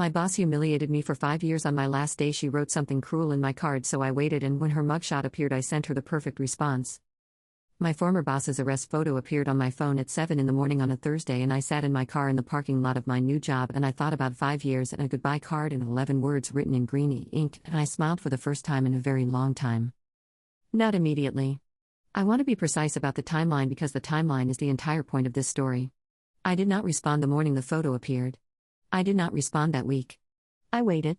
My boss humiliated me for 5 years. On my last day, she wrote something cruel in my card, so I waited, and when her mugshot appeared, I sent her the perfect response. My former boss's arrest photo appeared on my phone at 7 in the morning on a Thursday, and I sat in my car in the parking lot of my new job, and I thought about 5 years and a goodbye card and 11 words written in green ink, and I smiled for the first time in a very long time. Not immediately. I want to be precise about the timeline because the timeline is the entire point of this story. I did not respond the morning the photo appeared. I did not respond that week. I waited.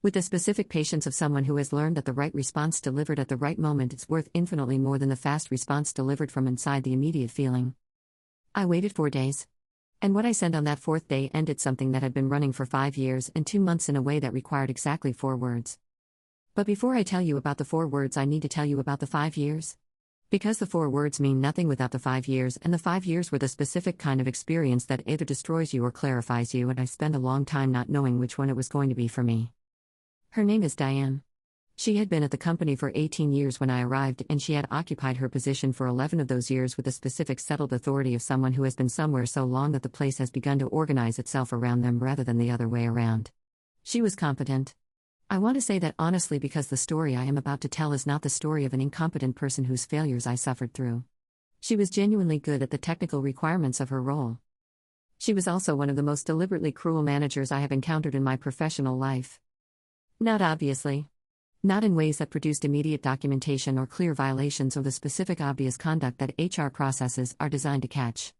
With the specific patience of someone who has learned that the right response delivered at the right moment is worth infinitely more than the fast response delivered from inside the immediate feeling. I waited 4 days. And what I sent on that fourth day ended something that had been running for 5 years and 2 months in a way that required exactly 4 words. But before I tell you about the 4 words, I need to tell you about the 5 years. Because the 4 words mean nothing without the 5 years, and the 5 years were the specific kind of experience that either destroys you or clarifies you, and I spent a long time not knowing which one it was going to be for me. Her name is Diane. She had been at the company for 18 years when I arrived, and she had occupied her position for 11 of those years with the specific settled authority of someone who has been somewhere so long that the place has begun to organize itself around them rather than the other way around. She was competent. I want to say that honestly because the story I am about to tell is not the story of an incompetent person whose failures I suffered through. She was genuinely good at the technical requirements of her role. She was also one of the most deliberately cruel managers I have encountered in my professional life. Not obviously. Not in ways that produced immediate documentation or clear violations or the specific obvious conduct that HR processes are designed to catch.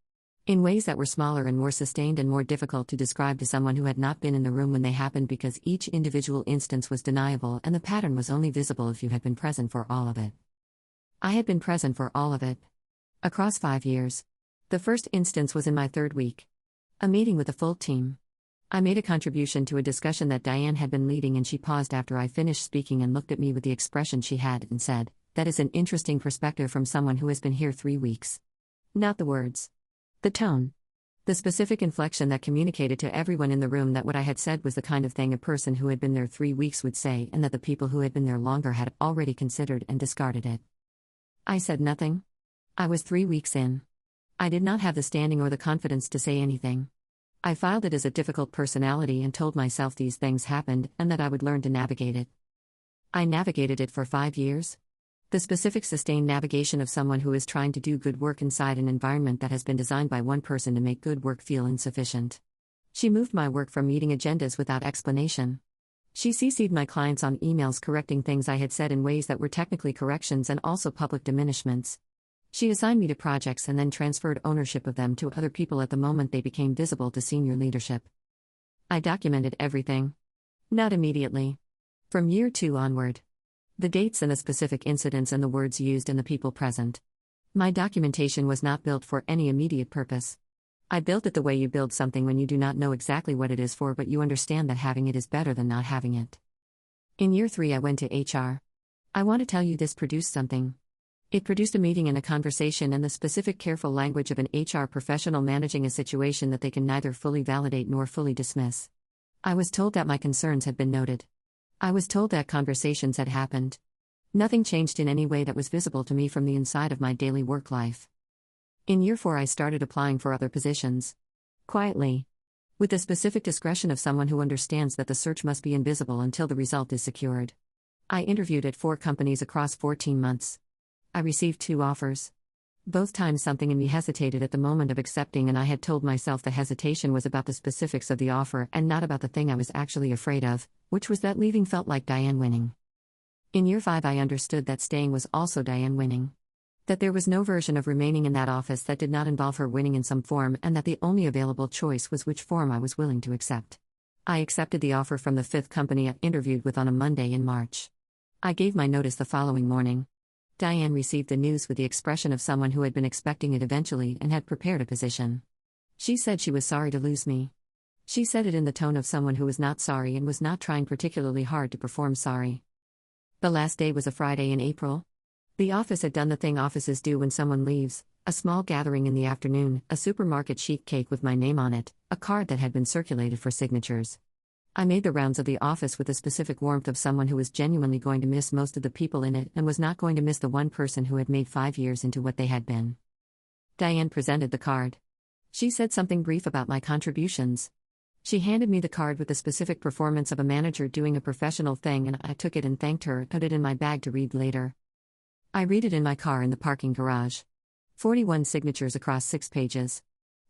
In ways that were smaller and more sustained and more difficult to describe to someone who had not been in the room when they happened, because each individual instance was deniable and the pattern was only visible if you had been present for all of it. I had been present for all of it. Across 5 years. The first instance was in my 3rd week. A meeting with a full team. I made a contribution to a discussion that Diane had been leading, and she paused after I finished speaking and looked at me with the expression she had and said, "That is an interesting perspective from someone who has been here 3 weeks." Not the words. The tone. The specific inflection that communicated to everyone in the room that what I had said was the kind of thing a person who had been there 3 weeks would say, and that the people who had been there longer had already considered and discarded it. I said nothing. I was 3 weeks in. I did not have the standing or the confidence to say anything. I filed it as a difficult personality and told myself these things happened and that I would learn to navigate it. I navigated it for 5 years. The specific sustained navigation of someone who is trying to do good work inside an environment that has been designed by one person to make good work feel insufficient. She moved my work from meeting agendas without explanation. She CC'd my clients on emails correcting things I had said in ways that were technically corrections and also public diminishments. She assigned me to projects and then transferred ownership of them to other people at the moment they became visible to senior leadership. I documented everything. Not immediately. From year 2 onward. The dates and the specific incidents and the words used and the people present. My documentation was not built for any immediate purpose. I built it the way you build something when you do not know exactly what it is for, but you understand that having it is better than not having it. In year 3 I went to HR. I want to tell you this produced something. It produced a meeting and a conversation and the specific careful language of an HR professional managing a situation that they can neither fully validate nor fully dismiss. I was told that my concerns had been noted. I was told that conversations had happened. Nothing changed in any way that was visible to me from the inside of my daily work life. In year 4 I started applying for other positions. Quietly. With the specific discretion of someone who understands that the search must be invisible until the result is secured. I interviewed at 4 companies across 14 months. I received 2 offers. Both times something in me hesitated at the moment of accepting, and I had told myself the hesitation was about the specifics of the offer and not about the thing I was actually afraid of, which was that leaving felt like Diane winning. In year 5 I understood that staying was also Diane winning. That there was no version of remaining in that office that did not involve her winning in some form, and that the only available choice was which form I was willing to accept. I accepted the offer from the 5th company I interviewed with on a Monday in March. I gave my notice the following morning. Diane received the news with the expression of someone who had been expecting it eventually and had prepared a position. She said she was sorry to lose me. She said it in the tone of someone who was not sorry and was not trying particularly hard to perform sorry. The last day was a Friday in April. The office had done the thing offices do when someone leaves: a small gathering in the afternoon, a supermarket sheet cake with my name on it, a card that had been circulated for signatures. I made the rounds of the office with the specific warmth of someone who was genuinely going to miss most of the people in it and was not going to miss the one person who had made 5 years into what they had been. Diane presented the card. She said something brief about my contributions. She handed me the card with the specific performance of a manager doing a professional thing, and I took it and thanked her, put it in my bag to read later. I read it in my car in the parking garage. 41 signatures across 6 pages.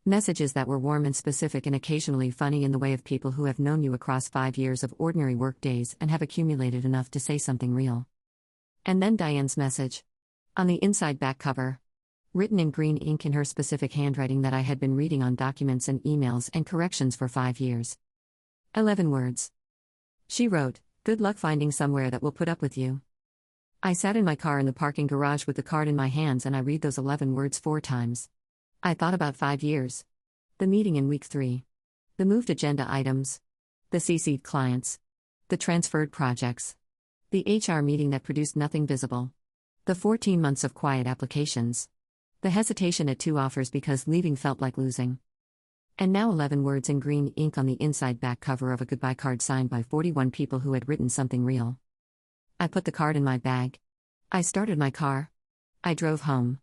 Messages that were warm and specific and occasionally funny in the way of people who have known you across 5 years of ordinary work days and have accumulated enough to say something real. And then Diane's message. On the inside back cover. Written in green ink in her specific handwriting that I had been reading on documents and emails and corrections for 5 years. 11 words. She wrote, "Good luck finding somewhere that will put up with you." I sat in my car in the parking garage with the card in my hands and I read those 11 words 4 times. I thought about 5 years. The meeting in week 3. The moved agenda items. The CC'd clients. The transferred projects. The HR meeting that produced nothing visible. The 14 months of quiet applications. The hesitation at 2 offers because leaving felt like losing. And now 11 words in green ink on the inside back cover of a goodbye card signed by 41 people who had written something real. I put the card in my bag. I started my car. I drove home.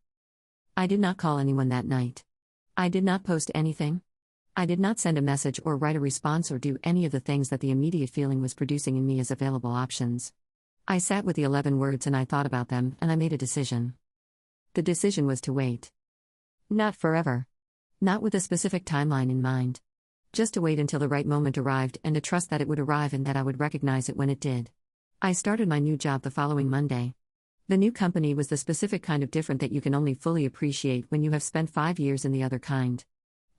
I did not call anyone that night. I did not post anything. I did not send a message or write a response or do any of the things that the immediate feeling was producing in me as available options. I sat with the 11 words and I thought about them, and I made a decision. The decision was to wait. Not forever. Not with a specific timeline in mind. Just to wait until the right moment arrived and to trust that it would arrive and that I would recognize it when it did. I started my new job the following Monday. The new company was the specific kind of different that you can only fully appreciate when you have spent 5 years in the other kind.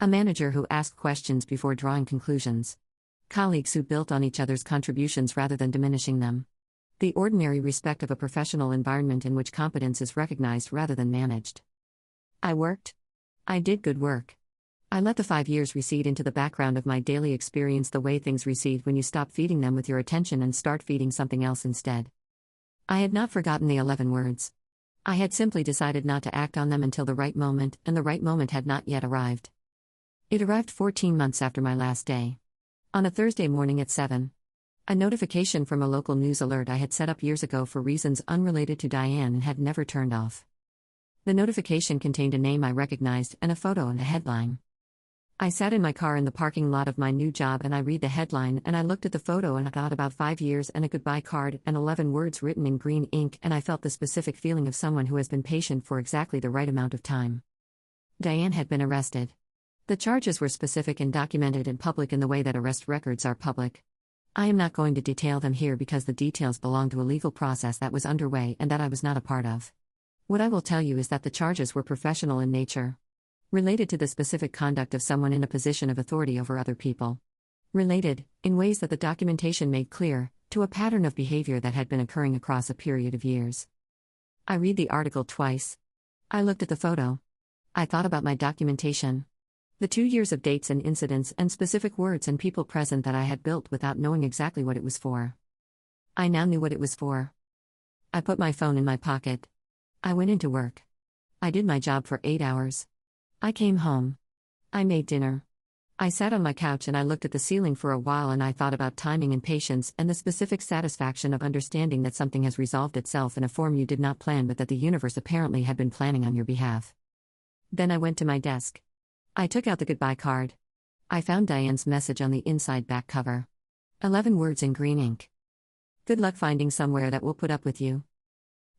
A manager who asked questions before drawing conclusions. Colleagues who built on each other's contributions rather than diminishing them. The ordinary respect of a professional environment in which competence is recognized rather than managed. I worked. I did good work. I let the 5 years recede into the background of my daily experience the way things recede when you stop feeding them with your attention and start feeding something else instead. I had not forgotten the 11 words. I had simply decided not to act on them until the right moment, and the right moment had not yet arrived. It arrived 14 months after my last day. On a Thursday morning at 7. A notification from a local news alert I had set up years ago for reasons unrelated to Diane and had never turned off. The notification contained a name I recognized and a photo and a headline. I sat in my car in the parking lot of my new job and I read the headline and I looked at the photo and I thought about 5 years and a goodbye card and 11 words written in green ink, and I felt the specific feeling of someone who has been patient for exactly the right amount of time. Diane had been arrested. The charges were specific and documented in public in the way that arrest records are public. I am not going to detail them here because the details belong to a legal process that was underway and that I was not a part of. What I will tell you is that the charges were professional in nature. Related to the specific conduct of someone in a position of authority over other people. Related, in ways that the documentation made clear, to a pattern of behavior that had been occurring across a period of years. I read the article twice. I looked at the photo. I thought about my documentation. The 2 years of dates and incidents and specific words and people present that I had built without knowing exactly what it was for. I now knew what it was for. I put my phone in my pocket. I went into work. I did my job for 8 hours. I came home. I made dinner. I sat on my couch and I looked at the ceiling for a while and I thought about timing and patience and the specific satisfaction of understanding that something has resolved itself in a form you did not plan but that the universe apparently had been planning on your behalf. Then I went to my desk. I took out the goodbye card. I found Diane's message on the inside back cover. 11 words in green ink. Good luck finding somewhere that will put up with you.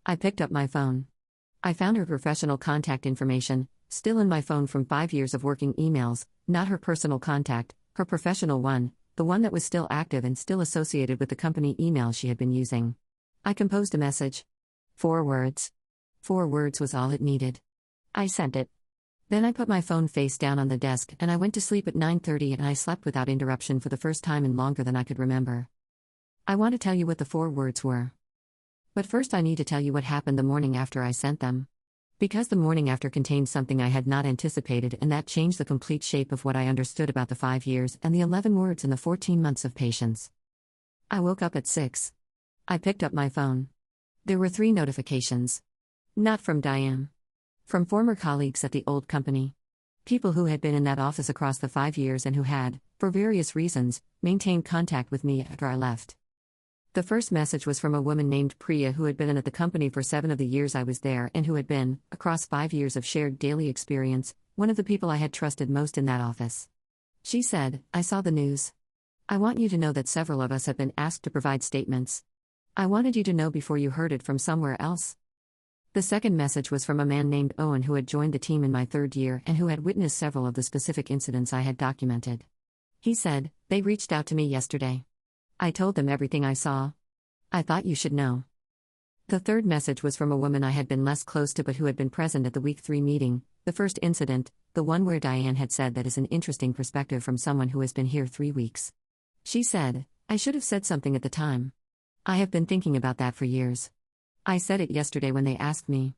I picked up my phone. I found her professional contact information, still in my phone from 5 years of working emails, not her personal contact, her professional one, the one that was still active and still associated with the company email she had been using. I composed a message. 4 words. 4 words was all it needed. I sent it. Then I put my phone face down on the desk and I went to sleep at 9:30 and I slept without interruption for the first time in longer than I could remember. I want to tell you what the 4 words were. But first I need to tell you what happened the morning after I sent them. Because the morning after contained something I had not anticipated and that changed the complete shape of what I understood about the 5 years and the 11 words and the 14 months of patience. I woke up at 6. I picked up my phone. There were 3 notifications. Not from Diane. From former colleagues at the old company. People who had been in that office across the 5 years and who had, for various reasons, maintained contact with me after I left. The first message was from a woman named Priya who had been at the company for 7 of the years I was there and who had been, across 5 years of shared daily experience, one of the people I had trusted most in that office. She said, I saw the news. I want you to know that several of us have been asked to provide statements. I wanted you to know before you heard it from somewhere else. The second message was from a man named Owen who had joined the team in my third year and who had witnessed several of the specific incidents I had documented. He said, they reached out to me yesterday. I told them everything I saw. I thought you should know. The third message was from a woman I had been less close to but who had been present at the week 3 meeting, the first incident, the one where Diane had said that is an interesting perspective from someone who has been here 3 weeks. She said, I should have said something at the time. I have been thinking about that for years. I said it yesterday when they asked me.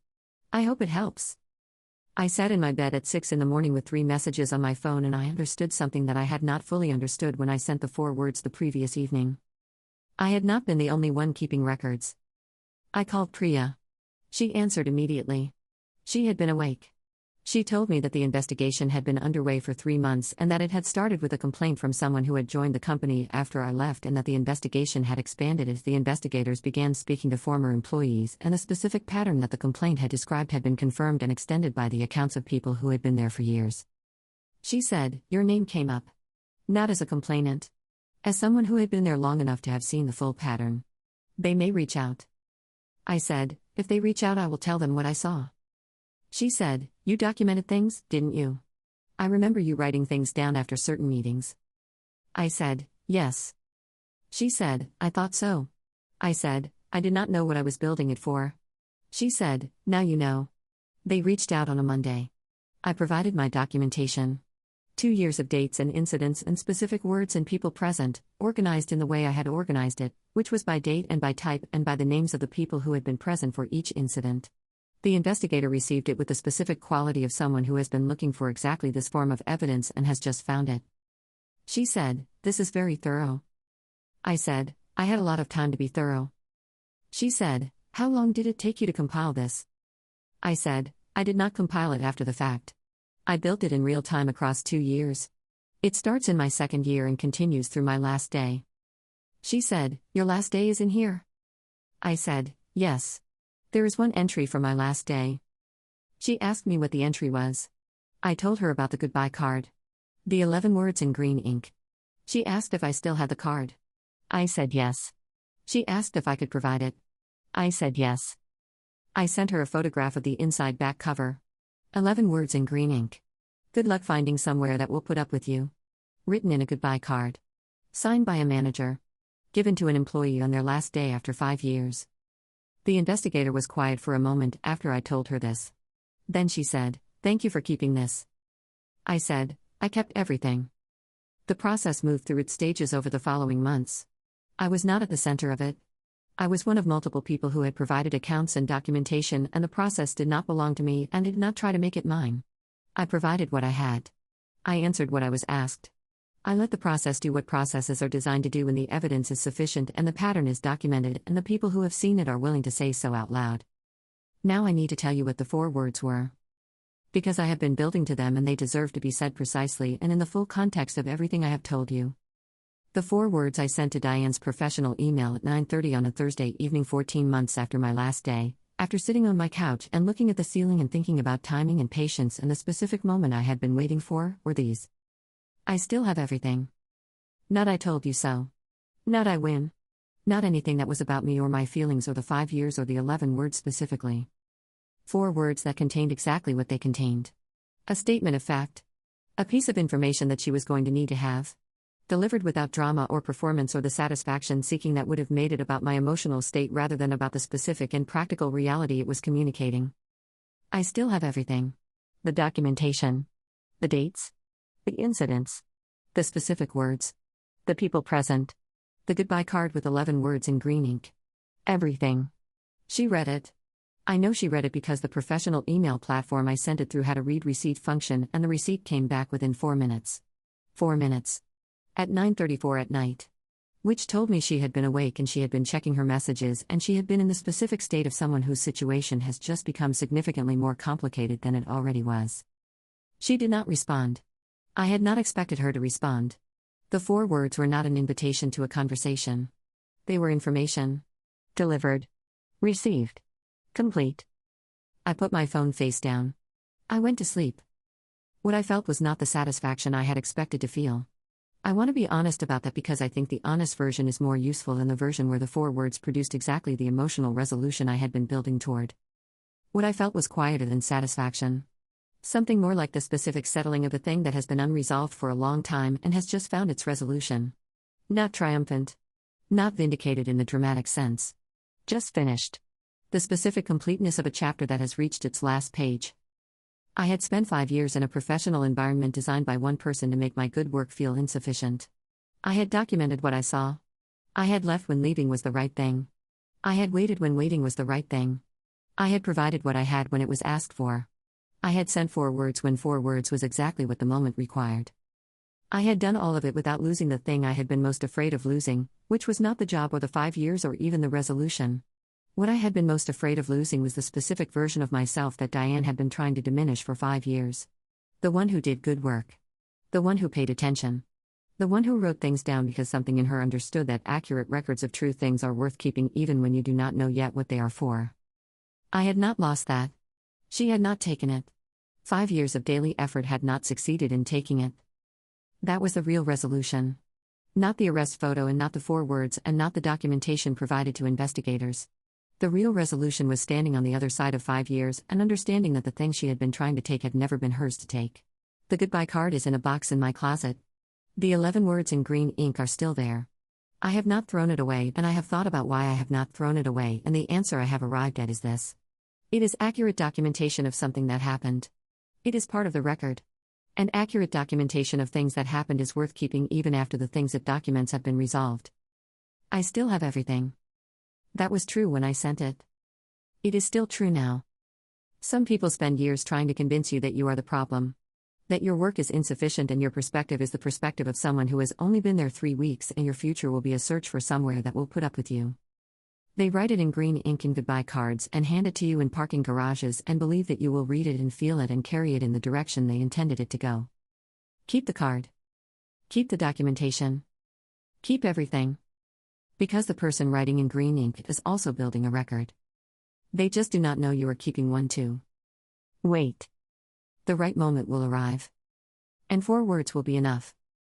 I hope it helps. I sat in my bed at 6 in the morning with 3 messages on my phone and I understood something that I had not fully understood when I sent the 4 words the previous evening. I had not been the only one keeping records. I called Priya. She answered immediately. She had been awake. She told me that the investigation had been underway for 3 months and that it had started with a complaint from someone who had joined the company after I left and that the investigation had expanded as the investigators began speaking to former employees and the specific pattern that the complaint had described had been confirmed and extended by the accounts of people who had been there for years. She said, your name came up. Not as a complainant. As someone who had been there long enough to have seen the full pattern. They may reach out. I said, if they reach out I will tell them what I saw. She said, you documented things, didn't you? I remember you writing things down after certain meetings. I said, yes. She said, I thought so. I said, I did not know what I was building it for. She said, now you know. They reached out on a Monday. I provided my documentation. 2 years of dates and incidents and specific words and people present, organized in the way I had organized it, which was by date and by type and by the names of the people who had been present for each incident. The investigator received it with the specific quality of someone who has been looking for exactly this form of evidence and has just found it. She said, this is very thorough. I said, I had a lot of time to be thorough. She said, how long did it take you to compile this? I said, I did not compile it after the fact. I built it in real time across 2 years. It starts in my 2nd year and continues through my last day. She said, your last day is in here? I said, yes. There is one entry for my last day. She asked me what the entry was. I told her about the goodbye card. The 11 words in green ink. She asked if I still had the card. I said yes. She asked if I could provide it. I said yes. I sent her a photograph of the inside back cover. 11 words in green ink. Good luck finding somewhere that will put up with you. Written in a goodbye card. Signed by a manager. Given to an employee on their last day after 5 years. The investigator was quiet for a moment after I told her this. Then she said, thank you for keeping this. I said, I kept everything. The process moved through its stages over the following months. I was not at the center of it. I was one of multiple people who had provided accounts and documentation, and the process did not belong to me and did not try to make it mine. I provided what I had. I answered what I was asked. I let the process do what processes are designed to do when the evidence is sufficient and the pattern is documented and the people who have seen it are willing to say so out loud. Now I need to tell you what the 4 words were. Because I have been building to them and they deserve to be said precisely and in the full context of everything I have told you. The 4 words I sent to Diane's professional email at 9:30 on a Thursday evening 14 months after my last day, after sitting on my couch and looking at the ceiling and thinking about timing and patience and the specific moment I had been waiting for, were these. I still have everything. Not I told you so. Not I win. Not anything that was about me or my feelings or the 5 years or the 11 words specifically. 4 words that contained exactly what they contained. A statement of fact. A piece of information that she was going to need to have. Delivered without drama or performance or the satisfaction seeking that would have made it about my emotional state rather than about the specific and practical reality it was communicating. I still have everything. The documentation. The dates. The incidents. The specific words. The people present. The goodbye card with 11 words in green ink. Everything. She read it. I know she read it because the professional email platform I sent it through had a read receipt function and the receipt came back within 4 minutes. 4 minutes. At 9:34 at night. Which told me she had been awake and she had been checking her messages and she had been in the specific state of someone whose situation has just become significantly more complicated than it already was. She did not respond. I had not expected her to respond. The 4 words were not an invitation to a conversation. They were information. Delivered. Received. Complete. I put my phone face down. I went to sleep. What I felt was not the satisfaction I had expected to feel. I want to be honest about that because I think the honest version is more useful than the version where the 4 words produced exactly the emotional resolution I had been building toward. What I felt was quieter than satisfaction. Something more like the specific settling of a thing that has been unresolved for a long time and has just found its resolution. Not triumphant. Not vindicated in the dramatic sense. Just finished. The specific completeness of a chapter that has reached its last page. I had spent 5 years in a professional environment designed by one person to make my good work feel insufficient. I had documented what I saw. I had left when leaving was the right thing. I had waited when waiting was the right thing. I had provided what I had when it was asked for. I had sent 4 words when 4 words was exactly what the moment required. I had done all of it without losing the thing I had been most afraid of losing, which was not the job or the 5 years or even the resolution. What I had been most afraid of losing was the specific version of myself that Diane had been trying to diminish for 5 years. The one who did good work. The one who paid attention. The one who wrote things down because something in her understood that accurate records of true things are worth keeping even when you do not know yet what they are for. I had not lost that. She had not taken it. 5 years of daily effort had not succeeded in taking it. That was the real resolution. Not the arrest photo and not the 4 words and not the documentation provided to investigators. The real resolution was standing on the other side of 5 years and understanding that the thing she had been trying to take had never been hers to take. The goodbye card is in a box in my closet. The 11 words in green ink are still there. I have not thrown it away, and I have thought about why I have not thrown it away, and the answer I have arrived at is this. It is accurate documentation of something that happened. It is part of the record. And accurate documentation of things that happened is worth keeping even after the things it documents have been resolved. I still have everything. That was true when I sent it. It is still true now. Some people spend years trying to convince you that you are the problem. That your work is insufficient and your perspective is the perspective of someone who has only been there 3 weeks and your future will be a search for somewhere that will put up with you. They write it in green ink in goodbye cards and hand it to you in parking garages and believe that you will read it and feel it and carry it in the direction they intended it to go. Keep the card. Keep the documentation. Keep everything. Because the person writing in green ink is also building a record. They just do not know you are keeping one too. Wait. The right moment will arrive. And 4 words will be enough.